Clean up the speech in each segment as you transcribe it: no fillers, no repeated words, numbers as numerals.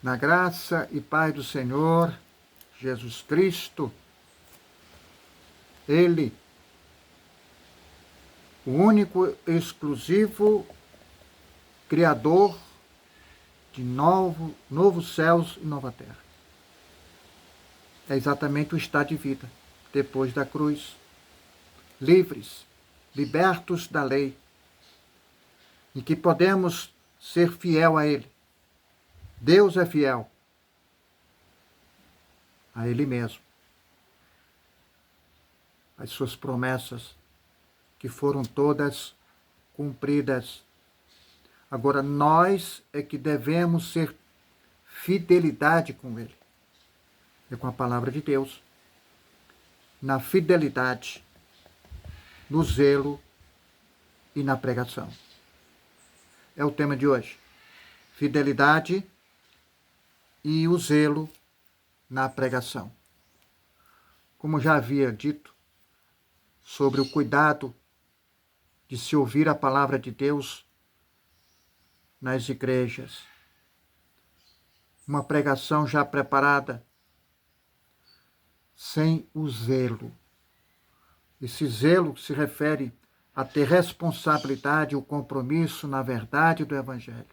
Na graça e paz do Senhor Jesus Cristo, Ele, o único e exclusivo Criador de novos céus e nova terra. É exatamente o estado de vida depois da cruz. Livres, libertos da lei, em que podemos ser fiel a Ele. Deus é fiel a Ele mesmo. As suas promessas, que foram todas cumpridas. Agora, nós é que devemos ser fidelidade com Ele. É com a palavra de Deus. Na fidelidade, no zelo e na pregação. É o tema de hoje. Fidelidade e o zelo na pregação. Como já havia dito, sobre o cuidado de se ouvir a palavra de Deus nas igrejas. Uma pregação já preparada, sem o zelo. Esse zelo se refere a ter responsabilidade e o compromisso na verdade do Evangelho.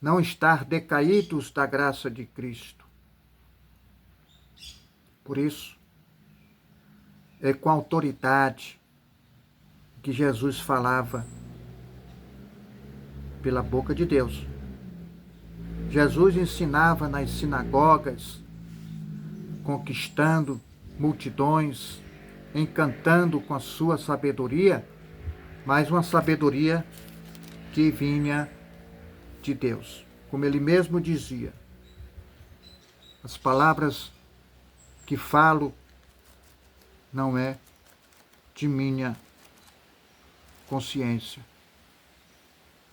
Não estar decaídos da graça de Cristo. Por isso, é com autoridade que Jesus falava pela boca de Deus. Jesus ensinava nas sinagogas, conquistando multidões, encantando com a sua sabedoria, mas uma sabedoria que vinha de Deus. Como ele mesmo dizia, as palavras que falo não é de minha consciência.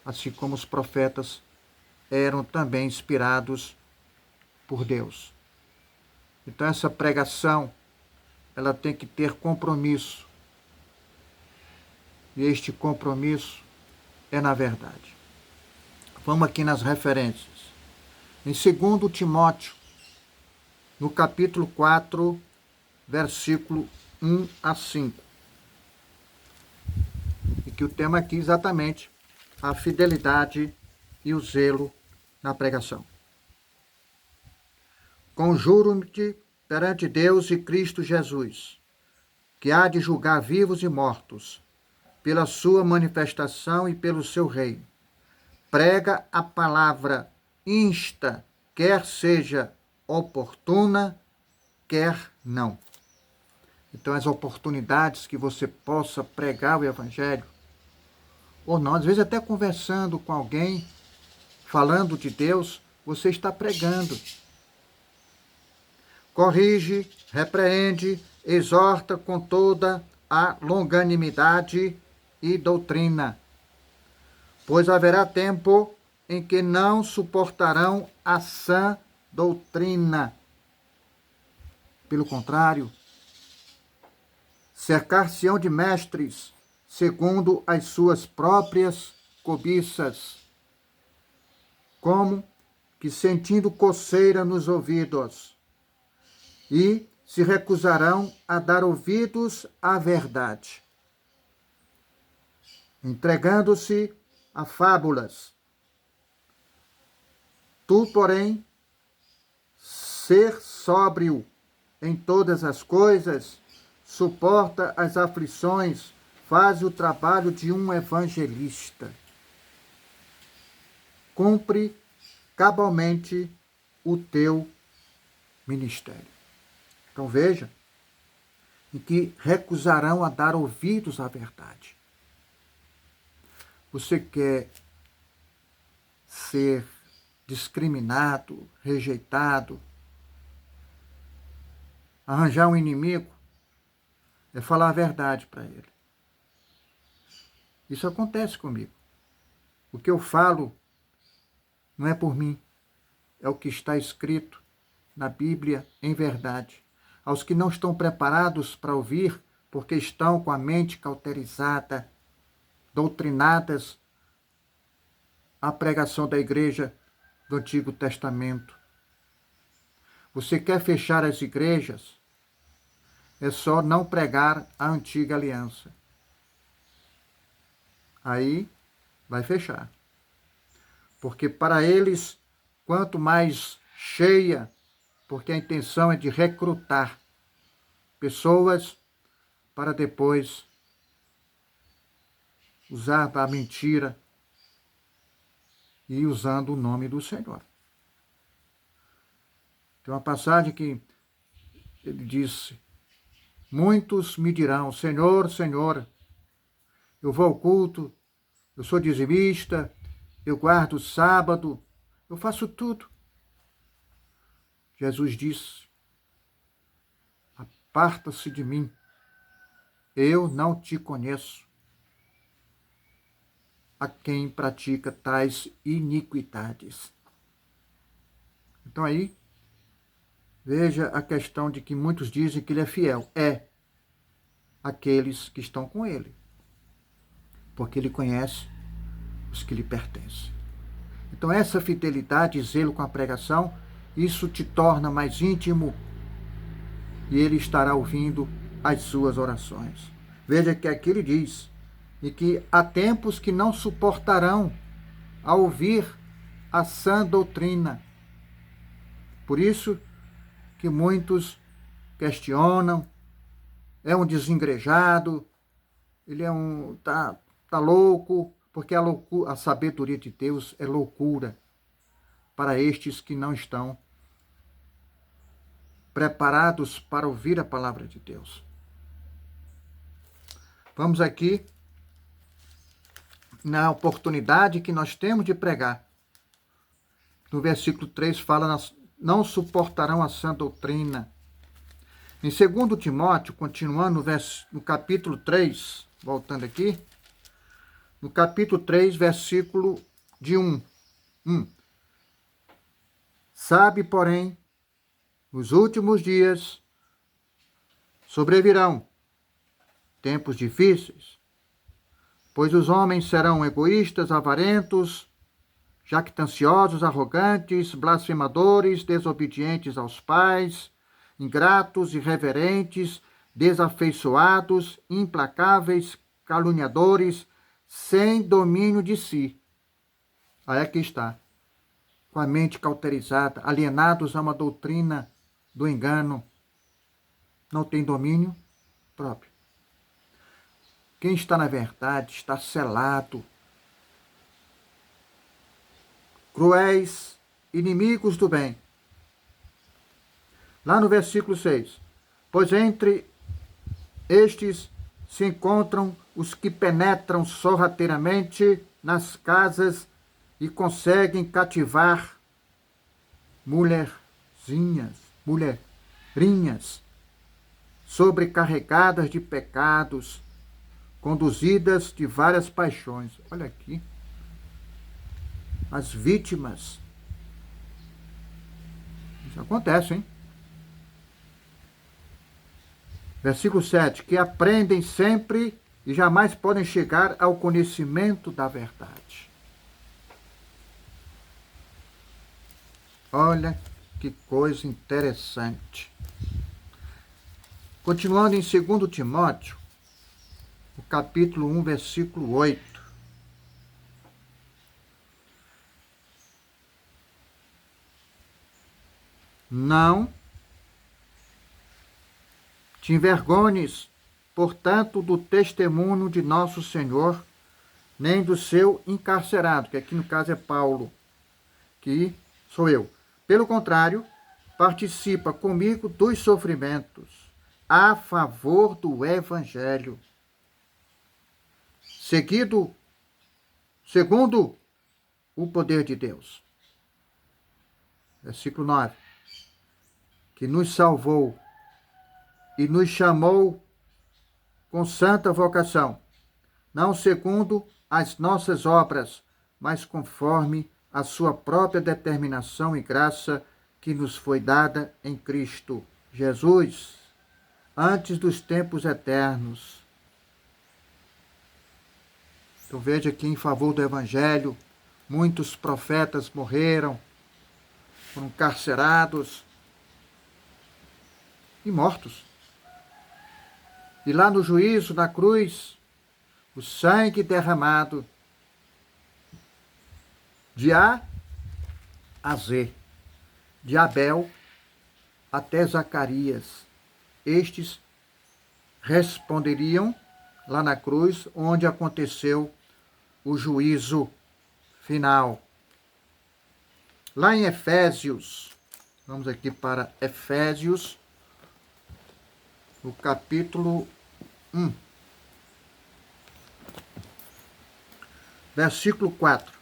Assim como os profetas eram também inspirados por Deus. Então essa pregação, ela tem que ter compromisso. E este compromisso é na verdade. Vamos aqui nas referências. Em 2 Timóteo, no capítulo 4, versículo 1 a 5. E que o tema aqui exatamente a fidelidade e o zelo na pregação. Conjuro-te perante Deus e Cristo Jesus, que há de julgar vivos e mortos, pela sua manifestação e pelo seu reino. Prega a palavra, insta, quer seja oportuna, quer não. Então, as oportunidades que você possa pregar o Evangelho, ou não, às vezes até conversando com alguém, falando de Deus, você está pregando. Corrige, repreende, exorta com toda a longanimidade e doutrina. Pois haverá tempo em que não suportarão a sã doutrina. Pelo contrário, cercar-se-ão de mestres, segundo as suas próprias cobiças, como que sentindo coceira nos ouvidos, e se recusarão a dar ouvidos à verdade, entregando-se a fábulas. Tu, porém, ser sóbrio em todas as coisas, suporta as aflições, faz o trabalho de um evangelista. Cumpre cabalmente o teu ministério. Então veja, em que recusarão a dar ouvidos à verdade. Você quer ser discriminado, rejeitado, arranjar um inimigo, é falar a verdade para ele. Isso acontece comigo. O que eu falo não é por mim, é o que está escrito na Bíblia em verdade. Aos que não estão preparados para ouvir, porque estão com a mente cauterizada, doutrinadas, a pregação da igreja do Antigo Testamento. Você quer fechar as igrejas? É só não pregar a antiga aliança. Aí vai fechar. Porque para eles, quanto mais cheia, porque a intenção é de recrutar pessoas para depois usar a mentira e usando o nome do Senhor. Tem uma passagem que ele disse: muitos me dirão, Senhor, Senhor, eu vou ao culto, eu sou dizimista, eu guardo o sábado, eu faço tudo. Jesus disse: aparta-se de mim, eu não te conheço. A quem pratica tais iniquidades. Então aí, veja a questão de que muitos dizem que ele é fiel. É aqueles que estão com ele, porque ele conhece os que lhe pertencem. Então essa fidelidade e zelo com a pregação, isso te torna mais íntimo e ele estará ouvindo as suas orações. Veja que aqui ele diz, e que há tempos que não suportarão a ouvir a sã doutrina. Por isso que muitos questionam, é um desengrejado, ele tá louco, porque a sabedoria de Deus é loucura para estes que não estão preparados para ouvir a palavra de Deus. Vamos aqui na oportunidade que nós temos de pregar. No versículo 3 fala, não suportarão a sã doutrina. Em 2 Timóteo, continuando no capítulo 3, voltando aqui, no capítulo 3, versículo de 1. Sabe, porém, nos últimos dias sobrevirão tempos difíceis, pois os homens serão egoístas, avarentos, jactanciosos, arrogantes, blasfemadores, desobedientes aos pais, ingratos, irreverentes, desafeiçoados, implacáveis, caluniadores, sem domínio de si. Aí aqui está, com a mente cauterizada, alienados a uma doutrina do engano, não tem domínio próprio. Quem está na verdade está selado. Cruéis, inimigos do bem. Lá no versículo 6. Pois entre estes se encontram os que penetram sorrateiramente nas casas e conseguem cativar mulherinhas, sobrecarregadas de pecados, conduzidas de várias paixões. Olha aqui. As vítimas. Isso acontece, hein? Versículo 7. Que aprendem sempre e jamais podem chegar ao conhecimento da verdade. Olha que coisa interessante. Continuando em 2 Timóteo, o capítulo 1, versículo 8. Não te envergonhes, portanto, do testemunho de nosso Senhor, nem do seu encarcerado, que aqui no caso é Paulo, que sou eu. Pelo contrário, participa comigo dos sofrimentos a favor do Evangelho, segundo o poder de Deus. Versículo 9. Que nos salvou e nos chamou com santa vocação, não segundo as nossas obras, mas conforme a sua própria determinação e graça que nos foi dada em Cristo Jesus, antes dos tempos eternos. Então veja que em favor do Evangelho, muitos profetas morreram, foram carcerados e mortos. E lá no juízo, na cruz, o sangue derramado de A a Z, de Abel até Zacarias. Estes responderiam lá na cruz, onde aconteceu o juízo final. Lá em Efésios, vamos aqui para Efésios, no capítulo 1, versículo 4.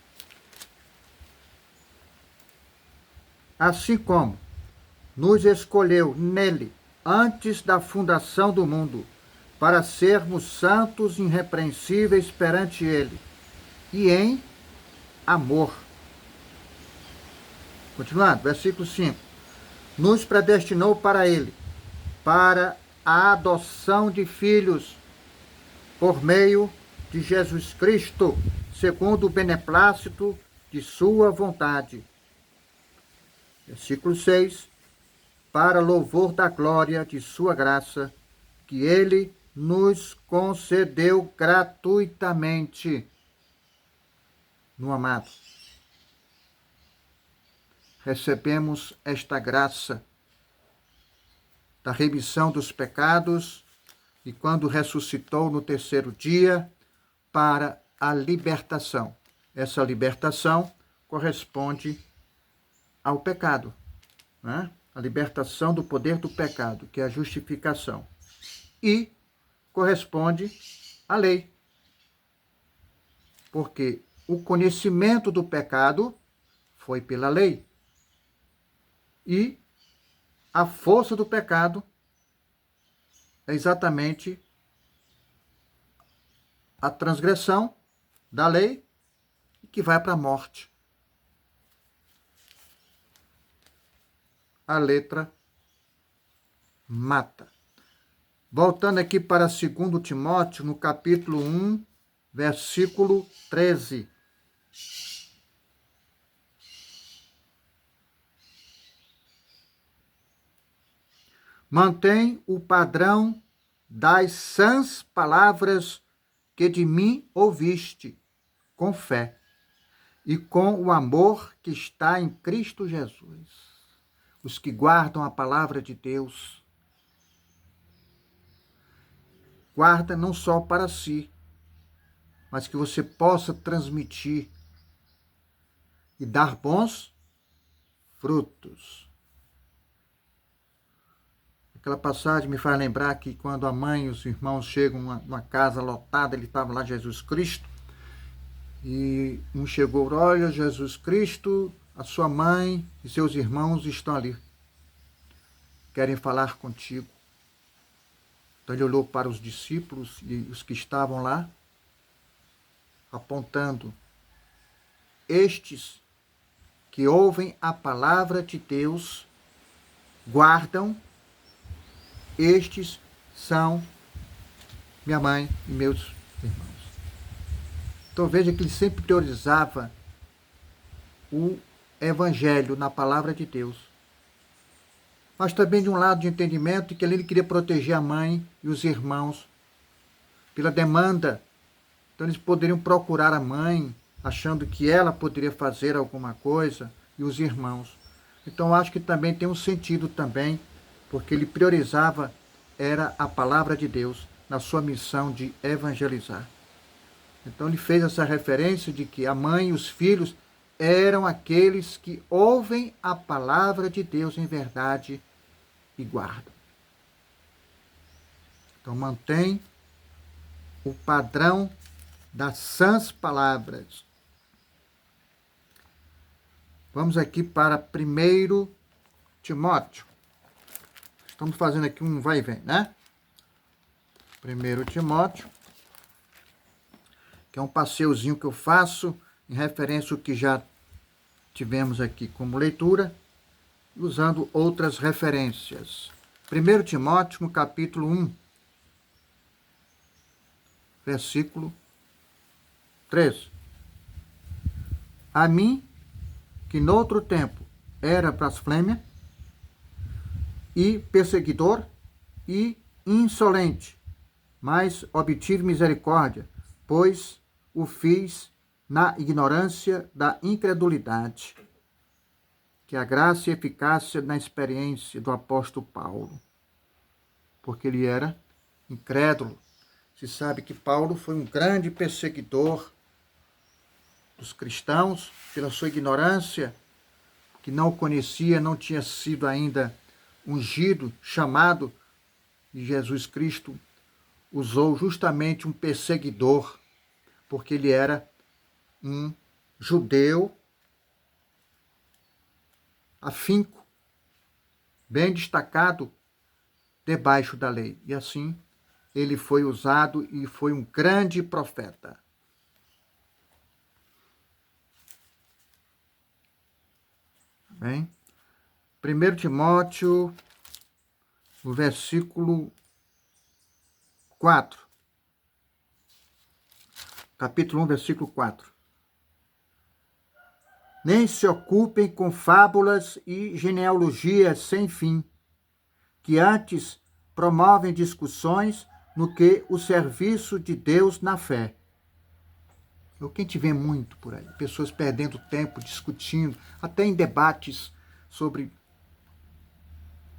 Assim como nos escolheu nele antes da fundação do mundo, para sermos santos e irrepreensíveis perante ele, e em amor. Continuando, versículo 5. Nos predestinou para ele, para a adoção de filhos, por meio de Jesus Cristo, segundo o beneplácito de sua vontade. Versículo 6. Para louvor da glória de sua graça, que ele nos concedeu gratuitamente no amado. Recebemos esta graça da remissão dos pecados e quando ressuscitou no terceiro dia para a libertação. Essa libertação corresponde ao pecado, né? A libertação do poder do pecado, que é a justificação. E corresponde à lei. Porque o conhecimento do pecado foi pela lei. E a força do pecado é exatamente a transgressão da lei que vai para a morte. A letra mata. Voltando aqui para 2 Timóteo, no capítulo 1, versículo 13. Mantém o padrão das sãs palavras que de mim ouviste, com fé e com o amor que está em Cristo Jesus. Os que guardam a palavra de Deus, guarda não só para si, mas que você possa transmitir e dar bons frutos. Aquela passagem me faz lembrar que quando a mãe e os irmãos chegam numa casa lotada, ele estava lá, Jesus Cristo, e um chegou, olha, Jesus Cristo, a sua mãe e seus irmãos estão ali, querem falar contigo. Então ele olhou para os discípulos e os que estavam lá, apontando, estes que ouvem a palavra de Deus, guardam, estes são minha mãe e meus irmãos. Então veja que ele sempre priorizava o evangelho na palavra de Deus. Mas também de um lado de entendimento que ele queria proteger a mãe e os irmãos pela demanda. Então eles poderiam procurar a mãe, achando que ela poderia fazer alguma coisa, e os irmãos. Então acho que também tem um sentido também, porque ele priorizava era a palavra de Deus na sua missão de evangelizar. Então ele fez essa referência de que a mãe e os filhos eram aqueles que ouvem a palavra de Deus em verdade e guardam. Então mantém o padrão das sãs palavras. Vamos aqui para 1 Timóteo. Estamos fazendo aqui um vai e vem, né? 1 Timóteo, que é um passeiozinho que eu faço em referência ao que já tivemos aqui como leitura, usando outras referências. 1 Timóteo, no capítulo 1, versículo 3. A mim, que noutro tempo era blasfêmia, e perseguidor e insolente, mas obtive misericórdia, pois o fiz na ignorância da incredulidade. Que a graça e eficácia na experiência do apóstolo Paulo, porque ele era incrédulo. Se sabe que Paulo foi um grande perseguidor dos cristãos pela sua ignorância, que não o conhecia, não tinha sido ainda ungido, chamado, e Jesus Cristo usou justamente um perseguidor, porque ele era um judeu afinco, bem destacado debaixo da lei. E assim ele foi usado e foi um grande profeta. Bem, 1 Timóteo, no versículo 4. Capítulo 1, versículo 4. Nem se ocupem com fábulas e genealogias sem fim, que antes promovem discussões no que o serviço de Deus na fé. É o que a gente vê muito por aí. Pessoas perdendo tempo, discutindo, até em debates sobre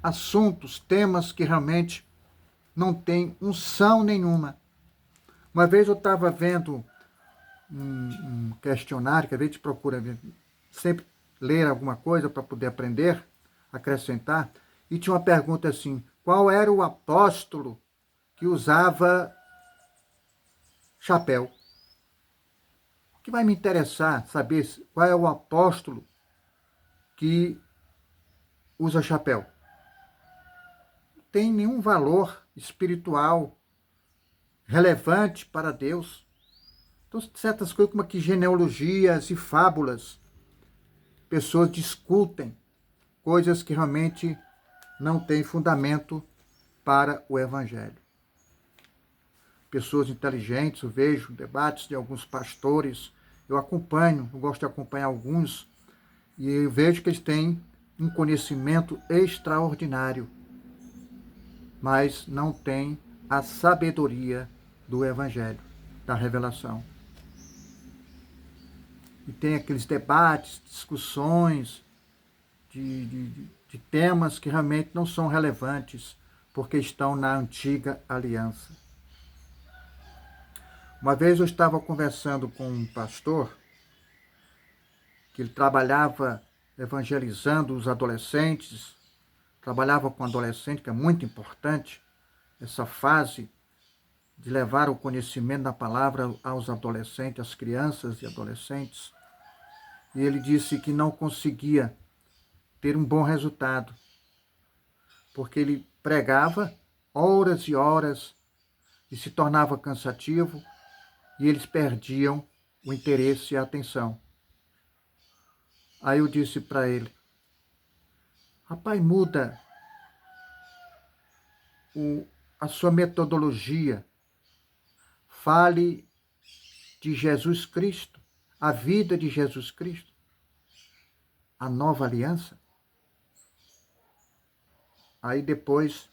assuntos, temas que realmente não têm unção nenhuma. Uma vez eu estava vendo um questionário, que a gente procura sempre ler alguma coisa para poder aprender, acrescentar, e tinha uma pergunta assim: qual era o apóstolo que usava chapéu? O que vai me interessar saber qual é o apóstolo que usa chapéu? Não tem nenhum valor espiritual relevante para Deus. Então, certas coisas como aqui genealogias e fábulas, pessoas discutem coisas que realmente não têm fundamento para o Evangelho. Pessoas inteligentes, eu vejo debates de alguns pastores, eu acompanho, eu gosto de acompanhar alguns, e eu vejo que eles têm um conhecimento extraordinário, mas não têm a sabedoria do Evangelho, da revelação. E tem aqueles debates, discussões de temas que realmente não são relevantes, porque estão na antiga aliança. Uma vez eu estava conversando com um pastor, que ele trabalhava evangelizando os adolescentes, trabalhava com adolescente, que é muito importante, essa fase de levar o conhecimento da palavra aos adolescentes, às crianças e adolescentes. E ele disse que não conseguia ter um bom resultado, porque ele pregava horas e horas e se tornava cansativo e eles perdiam o interesse e a atenção. Aí eu disse para ele: rapaz, muda a sua metodologia, fale de Jesus Cristo, a vida de Jesus Cristo, a nova aliança. Aí depois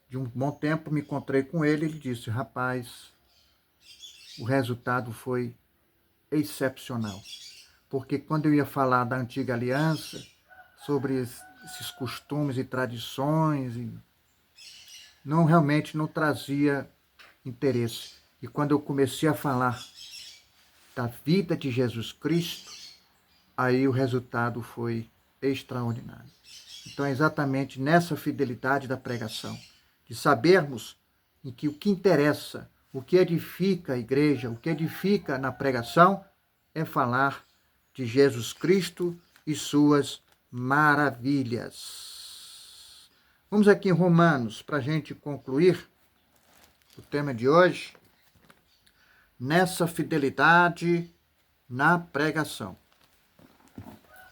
de um bom tempo me encontrei com ele, ele disse: rapaz, o resultado foi excepcional. Porque quando eu ia falar da antiga aliança, sobre esses costumes e tradições, realmente não trazia interesse. E quando eu comecei a falar da vida de Jesus Cristo, aí o resultado foi extraordinário. Então é exatamente nessa fidelidade da pregação, de sabermos em que o que interessa, o que edifica a igreja, o que edifica na pregação, é falar de Jesus Cristo e suas maravilhas. Vamos aqui em Romanos, para a gente concluir o tema de hoje, nessa fidelidade na pregação.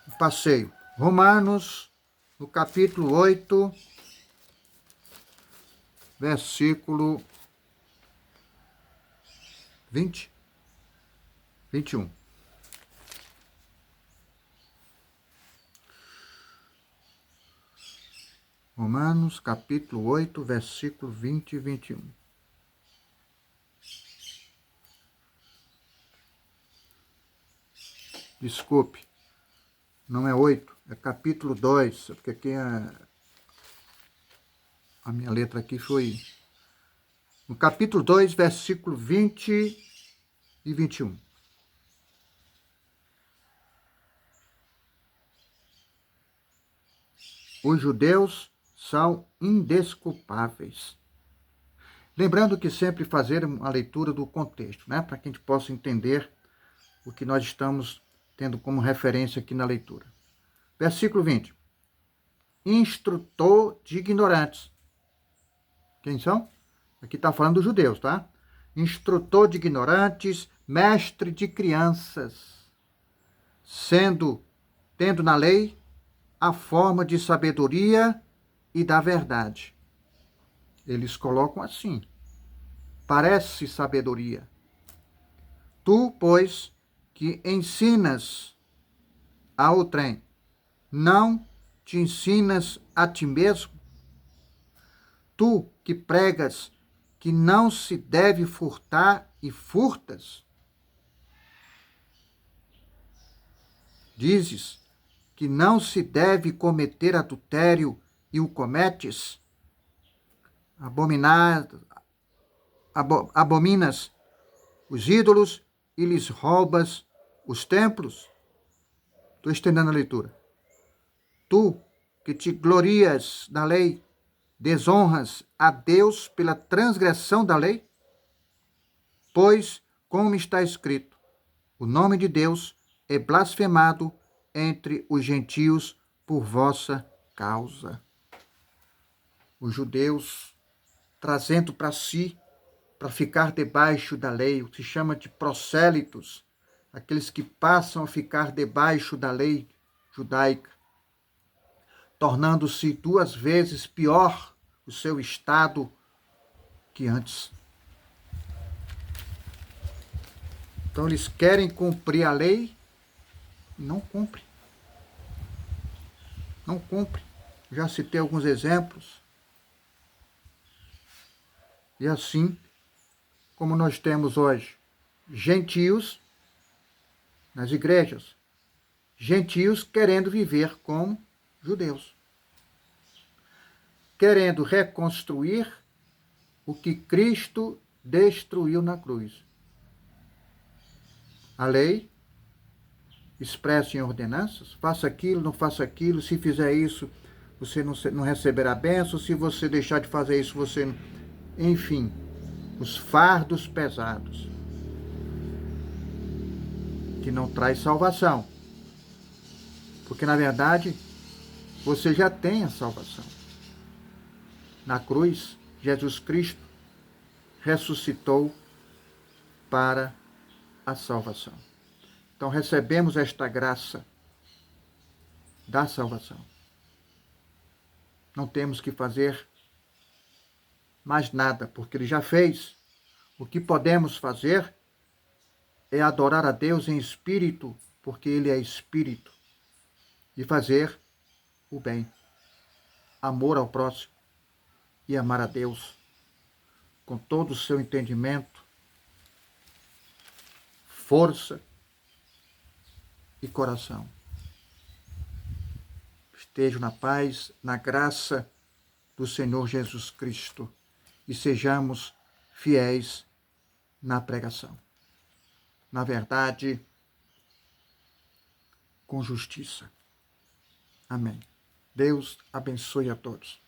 O passeio. Romanos, no capítulo 8, versículo 21. Romanos, capítulo 8, versículo 20 e 21. Desculpe, não é 8, é capítulo 2, porque aqui a minha letra aqui foi... No capítulo 2, versículo 20 e 21. Os judeus são indesculpáveis. Lembrando que sempre fazer uma leitura do contexto, né? Para que a gente possa entender o que nós estamos tendo como referência aqui na leitura. Versículo 20. Instrutor de ignorantes. Quem são? Aqui está falando dos judeus, tá? Instrutor de ignorantes, mestre de crianças, tendo na lei a forma de sabedoria e da verdade. Eles colocam assim: parece sabedoria. Tu, pois, que ensinas a outrem, não te ensinas a ti mesmo? Tu que pregas que não se deve furtar e furtas? Dizes que não se deve cometer adultério e o cometes? Abominas os ídolos e lhes roubas os templos? Estou estendendo a leitura. Tu que te glorias na lei, desonras a Deus pela transgressão da lei? Pois, como está escrito, o nome de Deus é blasfemado entre os gentios por vossa causa. Os judeus trazendo para si, para ficar debaixo da lei, o que se chama de prosélitos, aqueles que passam a ficar debaixo da lei judaica, tornando-se 2 vezes pior o seu estado que antes. Então eles querem cumprir a lei e não cumprem. Não cumprem. Já citei alguns exemplos. E assim, como nós temos hoje gentios nas igrejas, gentios querendo viver como judeus, querendo reconstruir o que Cristo destruiu na cruz. A lei expressa em ordenanças, faça aquilo, não faça aquilo, se fizer isso, você não receberá bênção, se você deixar de fazer isso, você não... Enfim, os fardos pesados, que não traz salvação. Porque, na verdade, você já tem a salvação. Na cruz, Jesus Cristo ressuscitou para a salvação. Então, recebemos esta graça da salvação. Não temos que fazer mais nada, porque Ele já fez. O que podemos fazer é adorar a Deus em espírito, porque Ele é espírito, e fazer o bem, amor ao próximo e amar a Deus com todo o seu entendimento, força e coração. Estejam na paz, na graça do Senhor Jesus Cristo e sejamos fiéis na pregação. Na verdade, com justiça. Amém. Deus abençoe a todos.